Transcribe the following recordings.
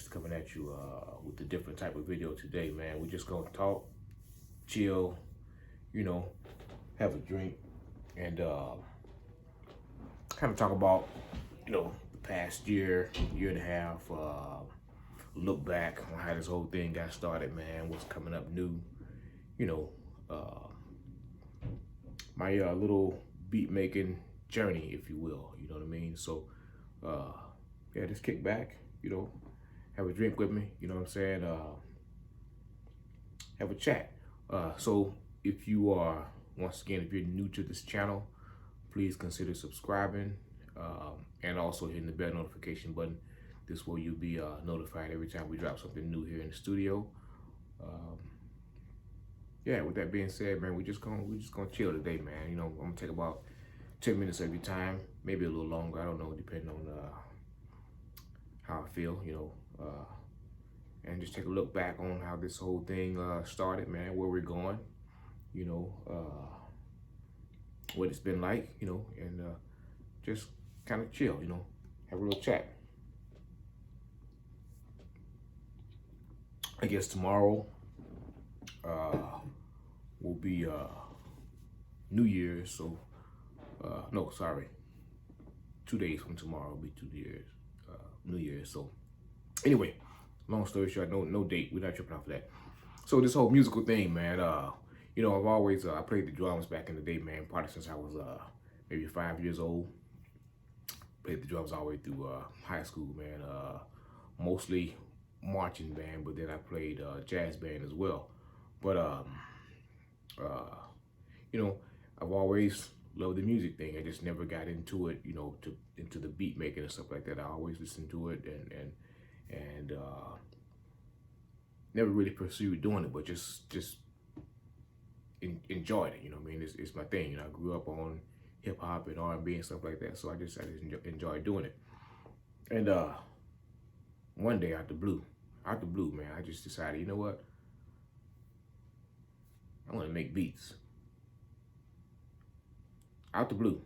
Gangsta coming at you with a different type of video today, man. We're just gonna talk, chill, you know, have a drink, and kind of talk about, the past year, year and a half. Look back on how this whole thing got started, man. What's coming up new, you know, uh, my little beat making journey, if you will. You know what I mean? So, uh, yeah, just kick back, have a drink with me. You know what I'm saying? Have a chat. So if you are, once again, if you're new to this channel, please consider subscribing and also hitting the bell notification button. This way you'll be notified every time we drop something new here in the studio. Yeah, with that being said, man, we're just gonna chill today, man. I'm gonna take about 10 minutes every time, maybe a little longer. I don't know, depending on how I feel, and just take a look back on how this whole thing started, man, where we're going, what it's been like, and just kind of chill, have a little chat. I guess tomorrow will be New Year's, so no, sorry, 2 days from tomorrow will be New Year's. So anyway, long story short, no date. We're not tripping off of that. So this whole musical thing, man. I've always I played the drums back in the day, man. Probably since I was maybe 5 years old. Played the drums all the way through high school, man. Mostly marching band, but then I played jazz band as well. But I've always loved the music thing. I just never got into it, into the beat making and stuff like that. I always listened to it and never really pursued doing it, but just enjoyed it. You know what I mean? It's my thing. I grew up on hip hop and R&B and stuff like that, so I just enjoyed doing it. And one day out the blue, man, I just decided, you know what? I want to make beats. Out the blue.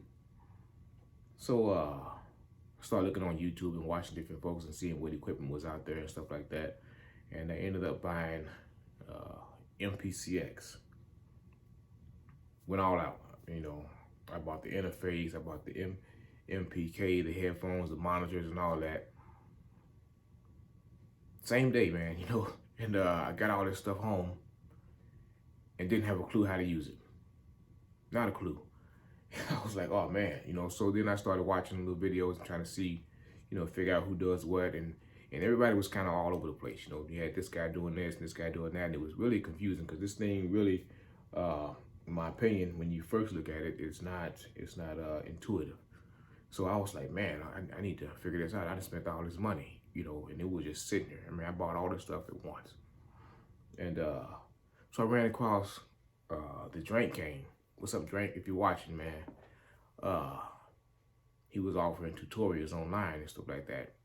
So I started looking on YouTube and watching different folks and seeing what equipment was out there and stuff like that. And I ended up buying MPCX. Went all out, I bought the interface, I bought the MPK, the headphones, the monitors and all that. Same day, man, and I got all this stuff home and didn't have a clue how to use it. Not a clue. I was like, oh man, so then I started watching little videos and trying to see, figure out who does what, and everybody was kind of all over the place. You had this guy doing this and this guy doing that, and it was really confusing because this thing really, in my opinion, when you first look at it, it's not intuitive. So I was like, man, I need to figure this out. I just spent all this money, and it was just sitting there. I mean, I bought all this stuff at once. And so I ran across the Drink King. What's up, Drink? If you're watching, man, he was offering tutorials online and stuff like that.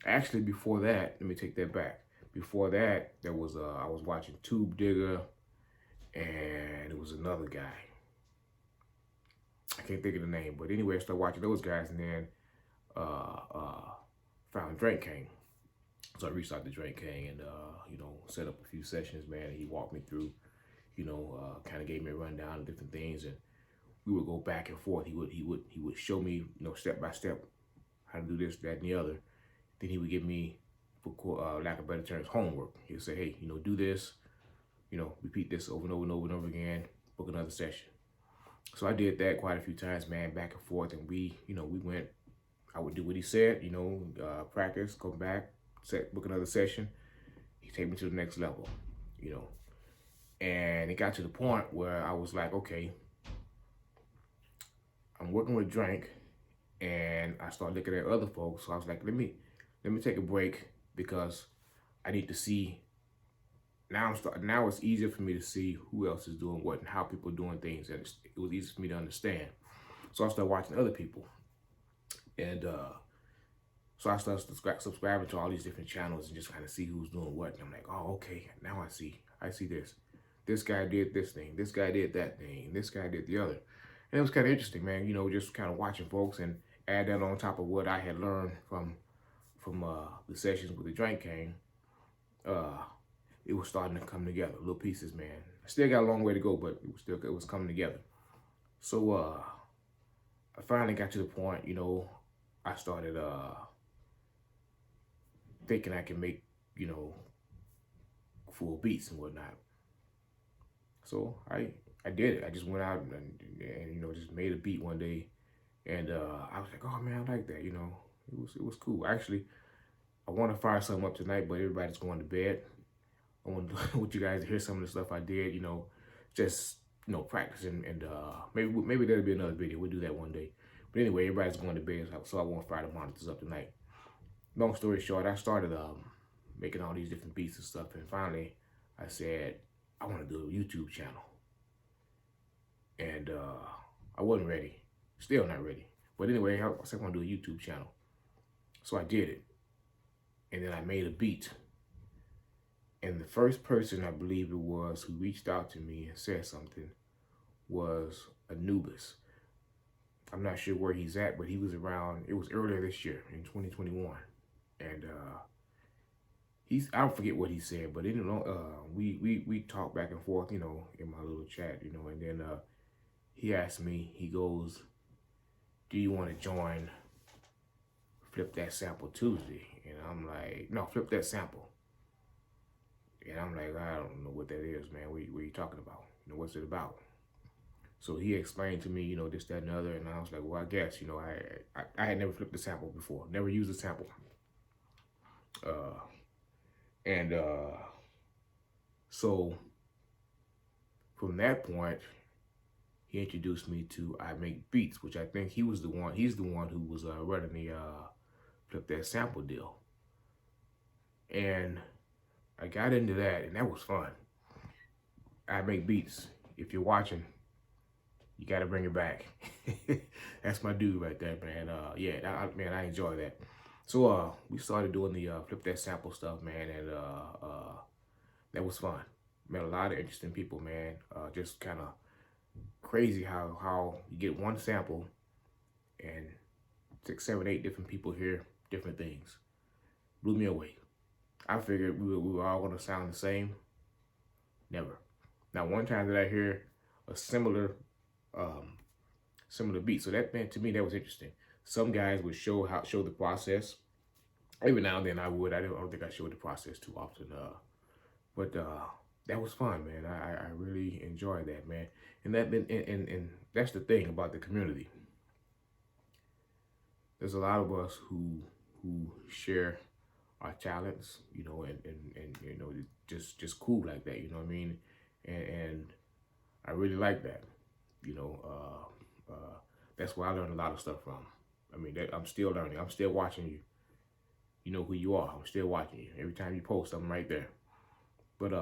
Actually, before that, let me take that back. Before that, there was I was watching Tube Digger, and it was another guy. I can't think of the name, but anyway, I started watching those guys, and then found Drink King. So I reached out to Drink King and set up a few sessions, man. And he walked me through, kind of gave me a rundown of different things, and we would go back and forth. He would show me, step by step how to do this, that, and the other. Then he would give me, for lack of better terms, homework. He would say, hey, do this, repeat this over and over and over and over again, book another session. So I did that quite a few times, man, back and forth, and we went, I would do what he said, practice, go back, book another session. He take me to the next level, and it got to the point where I was like, okay, I'm working with Drink, and I started looking at other folks. So I was like, let me take a break because I need to see. Now it's easier for me to see who else is doing what and how people are doing things, and it was easy for me to understand. So I started watching other people, and so I started subscribing to all these different channels and just kind of see who's doing what. And I'm like, oh, okay, now I see this. This guy did this thing, this guy did that thing, and this guy did the other. And it was kind of interesting, man, just kind of watching folks and add that on top of what I had learned from from the sessions with the drink came, uh, it was starting to come together, little pieces, man. I still got a long way to go, but it was coming together. So I finally got to the point, I started thinking I can make, you know, full beats and whatnot. So I did it. I just went out and just made a beat one day, and I was like, oh man, I like that. It was cool. Actually, I want to fire something up tonight, but everybody's going to bed. I want want you guys to hear some of the stuff I did. Just practicing, and maybe there'll be another video. We'll do that one day. But anyway, everybody's going to bed, so I won't fire the monitors up tonight. Long story short, I started making all these different beats and stuff, and finally I said I want to do a YouTube channel, and I wasn't ready, still not ready. But anyway, I said I want to do a YouTube channel, so I did it, and then I made a beat. And the first person, I believe it was, who reached out to me and said something was Anubis. I'm not sure where he's at, but he was around. It was earlier this year in 2021, and I don't forget what he said, but we talked back and forth, in my little chat, and then he asked me. He goes, "Do you want to join Flip That Sample Tuesday?" And I'm like, "No, Flip That Sample." And I'm like, I don't know what that is, man. What are you talking about? What's it about? So he explained to me, this, that, and the other. And I was like, well, I guess, I had never flipped a sample before. Never used a sample. And so from that point, he introduced me to I Make Beats, which I think he's the one who was running the Flip That Sample deal. And I got into that, and that was fun. I Make Beats. If you're watching, you got to bring it back. That's my dude right there, man. I enjoy that. So we started doing the Flip That Sample stuff, man, and that was fun. Met a lot of interesting people, man. Just kind of crazy how you get one sample and 6, 7, 8 different people hear different things. Blew me away. I figured we were all going to sound the same. Never. Not one time did I hear a similar beat. So that, man, to me, that was interesting. Some guys would show the process. Every now and then I would. I don't think I showed the process too often. But that was fun, man. I really enjoyed that, man. And that's the thing about the community. There's a lot of us who share our talents, and just cool like that, you know what I mean? And I really like that, that's where I learned a lot of stuff from. I mean, I'm still learning. I'm still watching you. You know who you are. I'm still watching you. Every time you post, I'm right there. But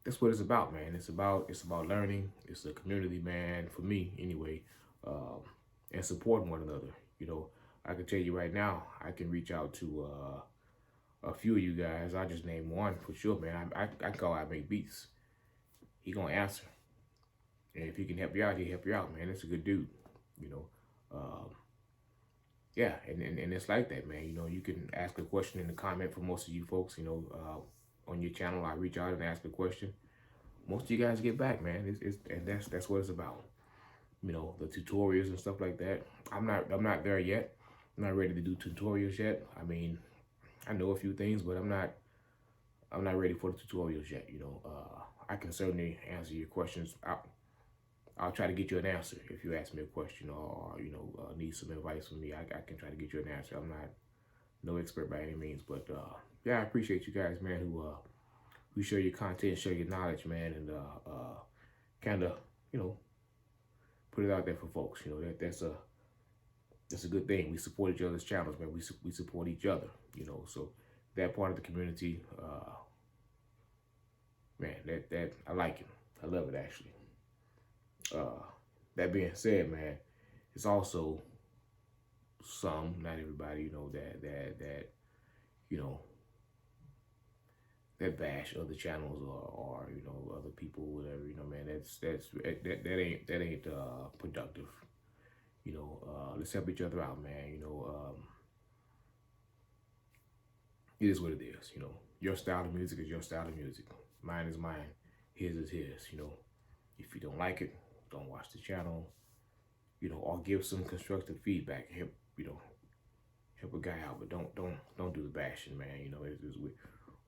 that's what it's about, man. It's about learning. It's a community, man, for me anyway, and supporting one another. I can tell you right now, I can reach out to a few of you guys. I'll just name one for sure, man. I call I Make Beats. He gonna answer. And if he can help you out, he'll help you out, man. It's a good dude, Yeah, and it's like that, man. You can ask a question in the comment for most of you folks, on your channel. I reach out and ask a question. Most of you guys get back, man. And that's what it's about. The tutorials and stuff like that. I'm not there yet. I'm not ready to do tutorials yet. I mean, I know a few things, but I'm not ready for the tutorials yet. I can certainly answer your questions. I'll try to get you an answer if you ask me a question or need some advice from me. I can try to get you an answer. I'm not no expert by any means, but yeah, I appreciate you guys, man, who share your content, share your knowledge, man, and kind of put it out there for folks. That's a good thing. We support each other's channels, man. We support each other. So that part of the community, man, that I like it. I love it, actually. That being said, man, it's also some, not everybody, that bash other channels or other people, whatever. Man, that ain't productive. Let's help each other out, man. it is what it is. You know, your style of music is your style of music. Mine is mine. His is his. You know, if you don't like it, don't watch the channel. You know, or give some constructive feedback. Help, you know, help a guy out, but don't do the bashing, man. You know,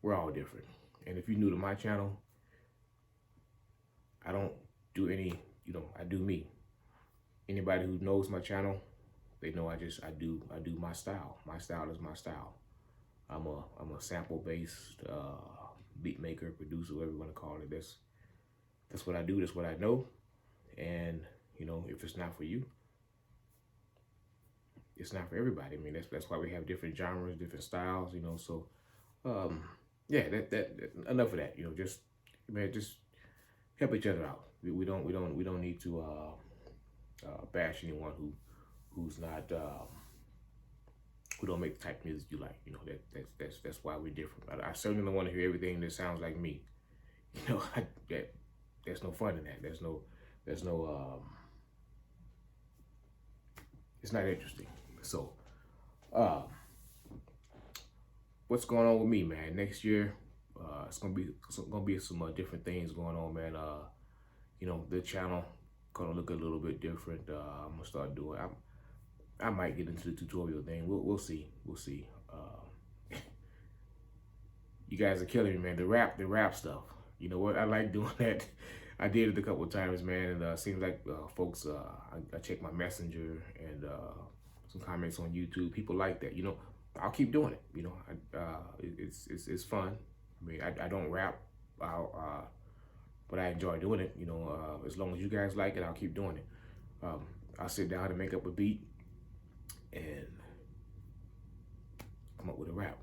we're all different. And if you're new to my channel, I don't do any. You know, I do me. Anybody who knows my channel, they know I do my style. My style is my style. I'm a sample based beat maker, producer, whatever you want to call it. That's what I do. That's what I know. And you know, if it's not for you, it's not for everybody. I mean, that's why we have different genres, different styles. You know, so um, yeah, that enough of that. You know, just man, just help each other out. We don't need to bash anyone who's not who don't make the type of music you like. You know, that's why we're different. I certainly don't want to hear everything that sounds like me. You know, there's no fun in that. There's no it's not interesting. So uh, what's going on with me, man? Next year, it's gonna be some different things going on, man. You know, the channel gonna look a little bit different. I'm gonna start doing. I might get into the tutorial thing. We'll see. We'll see. You guys are killing me, man. The rap stuff. You know what? I like doing that. I did it a couple of times, man, and seems like folks. I check my messenger and some comments on YouTube. People like that. You know, I'll keep doing it. You know, it's fun. I mean, I don't rap, but I enjoy doing it. You know, as long as you guys like it, I'll keep doing it. I'll sit down and make up a beat and come up with a rap.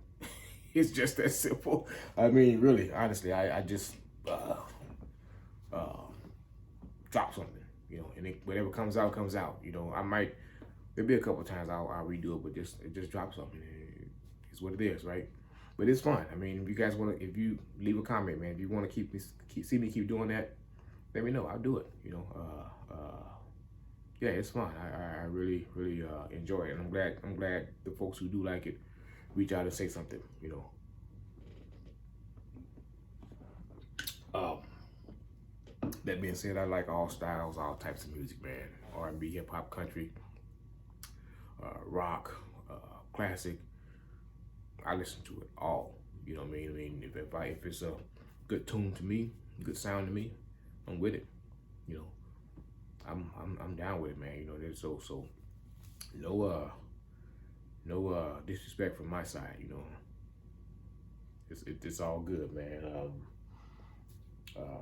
It's just that simple. I mean, really, honestly, I just uh, drop something, you know, and whatever comes out comes out. You know, there'll be a couple times I'll redo it, but just drop something. It's what it is, right? But it's fun. I mean, if you guys want to, if you leave a comment, man, if you want to see me keep doing that, let me know. I'll do it. You know, yeah, it's fun. I really enjoy it, and I'm glad the folks who do like it reach out and say something. You know. That being said, I like all styles, all types of music, man. R&B, hip hop, country, rock, classic. I listen to it all. You know what I mean? I mean, if it's a good tune to me, good sound to me, I'm with it. You know, I'm down with it, man. You know, there's so no disrespect from my side. You know, it's all good, man.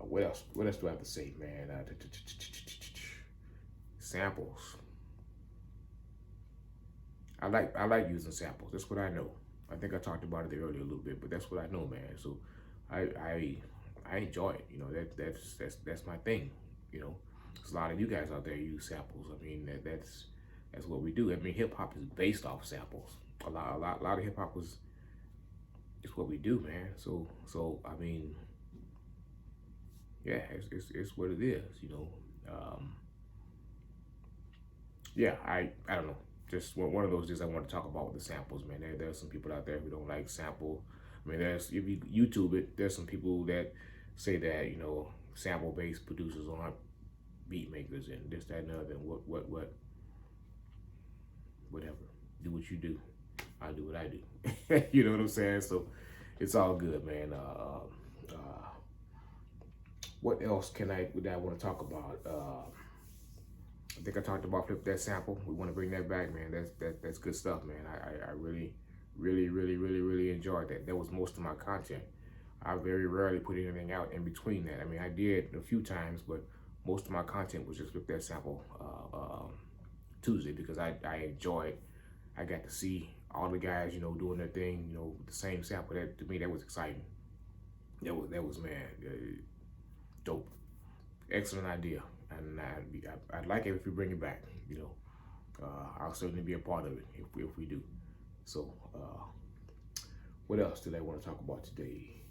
What else? What else do I have to say, man? Samples. I like using samples. That's what I know. I think I talked about it earlier a little bit, but that's what I know, man. So I enjoy it. You know, that's my thing. You know, there's a lot of you guys out there use samples. I mean, that's what we do. I mean, hip hop is based off samples. A lot of hip hop is what we do, man. So I mean, yeah, it's what it is. You know, yeah, I don't know. Just one of those things I want to talk about with the samples, man. There's some people out there who don't like sample. I mean, if you YouTube it, there's some people that say that, you know, sample based producers aren't beat makers and this, that, and the other. And whatever. Do what you do. I do what I do. You know what I'm saying? So it's all good, man. What else would I want to talk about? I think I talked about flip that sample. We want to bring that back, man. That's good stuff, man. I really enjoyed that. That was most of my content. I very rarely put anything out in between that. I mean, I did a few times, but most of my content was just flip that sample Tuesday because I enjoyed. I got to see all the guys, you know, doing their thing, you know, with the same sample. That to me, that was exciting. That was man, dope. Excellent idea. And I'd like it if you bring it back. You know, I'll certainly be a part of it if we do. So, what else did I want to talk about today?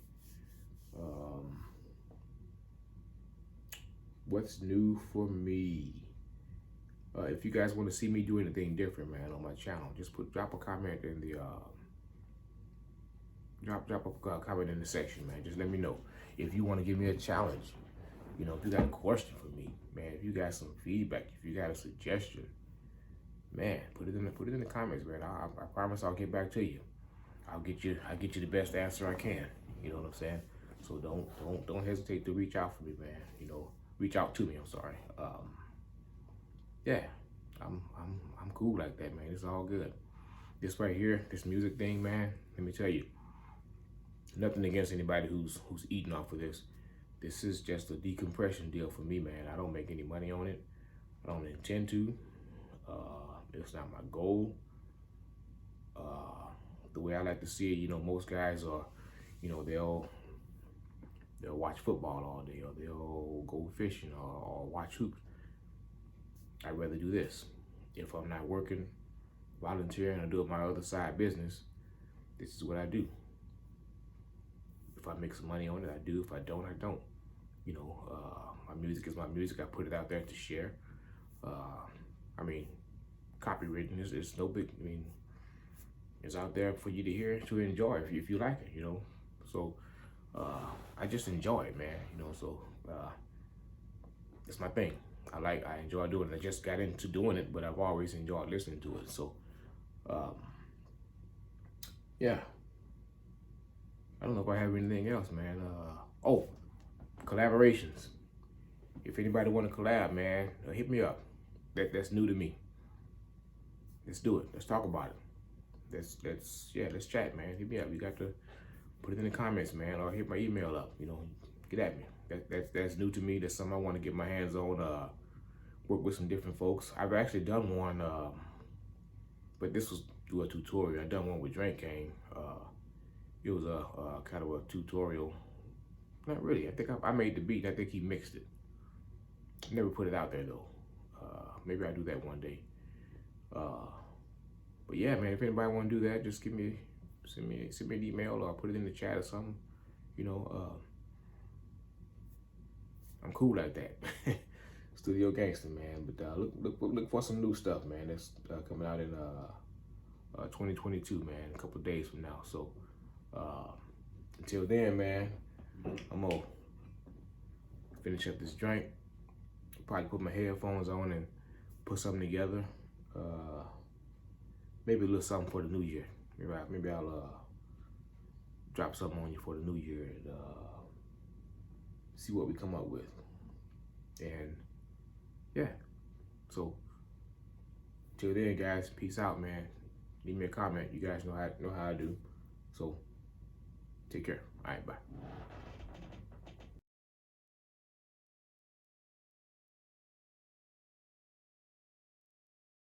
What's new for me? If you guys want to see me do anything different, man, on my channel, just drop a comment in the Drop a comment in the section, man. Just let me know if you want to give me a challenge. You know, if you got a question for me, man. If you got some feedback, if you got a suggestion, man, put it in the comments, man. I promise I'll get back to you. I'll get you the best answer I can. You know what I'm saying? So don't hesitate to reach out for me, man. You know, reach out to me. I'm sorry. Yeah, I'm cool like that, man. It's all good. This right here, this music thing, man. Let me tell you, nothing against anybody who's eating off of this. This is just a decompression deal for me, man. I don't make any money on it. I don't intend to. It's not my goal. The way I like to see it, you know, most guys are, you know, they'll watch football all day, or they'll go fishing, or watch hoops. I'd rather do this. If I'm not working, volunteering, or doing my other side business, this is what I do. If I make some money on it, I do. If I don't, I don't. You know, my music is my music. I put it out there to share. I mean, copywritten is no big. I mean, it's out there for you to hear, to enjoy if you like it. You know, so I just enjoy it, man. You know, so it's my thing. I enjoy doing it. I just got into doing it, but I've always enjoyed listening to it. So, yeah. I don't know if I have anything else, man. Oh, collaborations. If anybody want to collab, man, hit me up. That's new to me. Let's do it. Let's talk about it. Let's chat, man. Hit me up. You got to put it in the comments, man, or hit my email up. You know, get at me. That's new to me. That's something I want to get my hands on. Work with some different folks. I've actually done one, but this was through a tutorial. I done one with Drink Game. It was a kind of a tutorial. Not really. I think I made the beat. I think he mixed it. Never put it out there though. Maybe I'll do that one day. But yeah, man, if anybody want to do that, just send me an email or put it in the chat or something. You know, I'm cool like that. Studio Gangsta, man. But look for some new stuff, man. That's coming out in 2022, man. A couple of days from now. So until then, man, I'm gonna finish up this drink. Probably put my headphones on and put something together. Maybe a little something for the new year. Maybe I'll drop something on you for the new year and see what we come up with. And yeah, so till then, guys, peace out, man. Leave me a comment. You guys know how I do. So take care. All right, bye.